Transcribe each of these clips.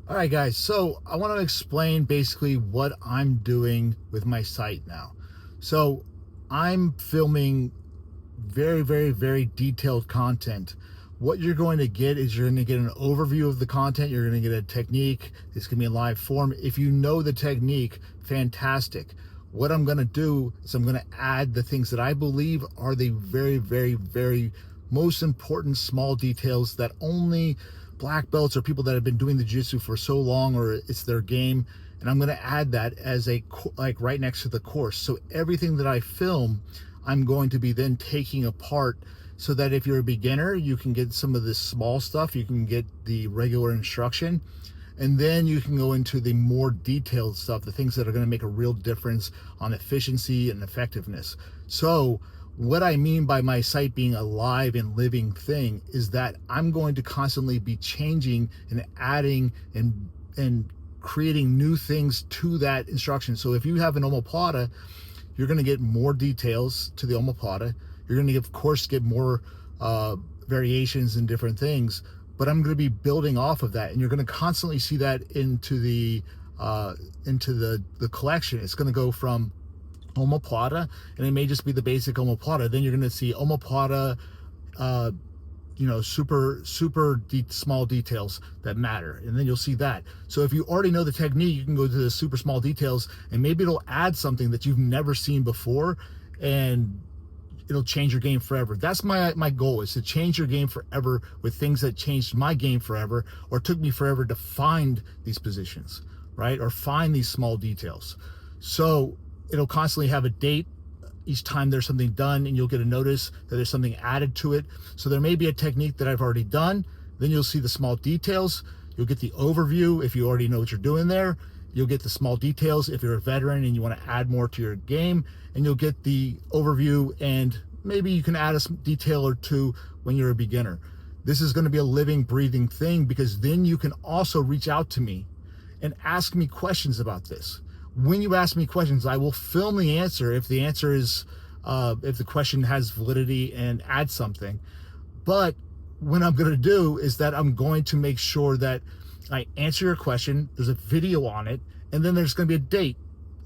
All right, guys. So I want to explain basically what I'm doing with my site now. So I'm filming very, very, very detailed content. What you're going to get is you're going to get an overview of the content. You're going to get a technique. It's going to be in live form. If you know the technique, fantastic. What I'm going to do is I'm going to add the things that I believe are the very, very, very most important small details that only black belts or people that have been doing the jiu-jitsu for so long, or it's their game. And I'm going to add that as a like right next to the course. So everything that I film, I'm going to be then taking apart, so that if you're a beginner, you can get some of this small stuff, you can get the regular instruction, and then you can go into the more detailed stuff, the things that are going to make a real difference on efficiency and effectiveness. So what I mean by my site being a live and living thing is that I'm going to constantly be changing and adding and creating new things to that instruction. So if you have an omoplata, you're going to get more details to the omoplata. You're going to, of course, get more variations and different things, but I'm going to be building off of that, and you're going to constantly see that into the collection. It's going to go from omoplata, and it may just be the basic omoplata. Then you're going to see omoplata, super small details that matter, and then you'll see that. So if you already know the technique, you can go to the super small details, and maybe it'll add something that you've never seen before, and it'll change your game forever. That's my goal, is to change your game forever with things that changed my game forever, or took me forever to find these positions, right? Or find these small details. So it'll constantly have a date each time there's something done, and you'll get a notice that there's something added to it. So there may be a technique that I've already done. Then you'll see the small details. You'll get the overview if you already know what you're doing there. You'll get the small details if you're a veteran and you want to add more to your game. And you'll get the overview, and maybe you can add a detail or two when you're a beginner. This is going to be a living, breathing thing, because then you can also reach out to me and ask me questions about this. When you ask me questions, I will film the answer if the answer is, if the question has validity and adds something. But what I'm going to do is that I'm going to make sure that I answer your question. There's a video on it, and then there's going to be a date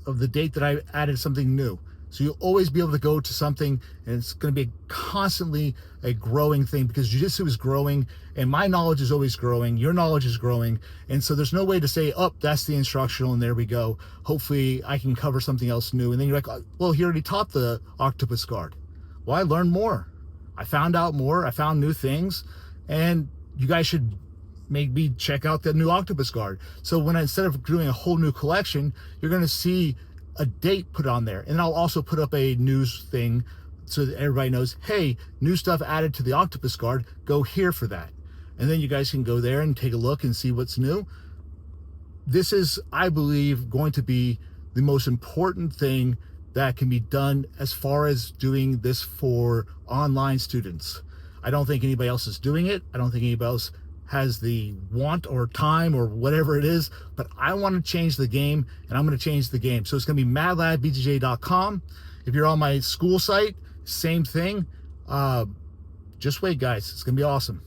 of the date that I added something new. So you'll always be able to go to something, and it's going to be constantly a growing thing, because jiu-jitsu is growing, and my knowledge is always growing. Your knowledge is growing. And so there's no way to say, oh, that's the instructional, and there we go. Hopefully I can cover something else new. And then you're like, well, he already taught the octopus guard. Well, I learned more. I found out more. I found new things. And you guys should make me check out the new octopus guard. So instead of doing a whole new collection, you're going to see a date put on there. And I'll also put up a news thing so that everybody knows, hey, new stuff added to the octopus guard, go here for that. And then you guys can go there and take a look and see what's new. This is, I believe, going to be the most important thing that can be done as far as doing this for online students. I don't think anybody else is doing it. I don't think anybody else has the want or time or whatever it is, but I want to change the game, and I'm going to change the game. So it's going to be MadLabBJJ.com. If you're on my school site, same thing. Just wait, guys. It's going to be awesome.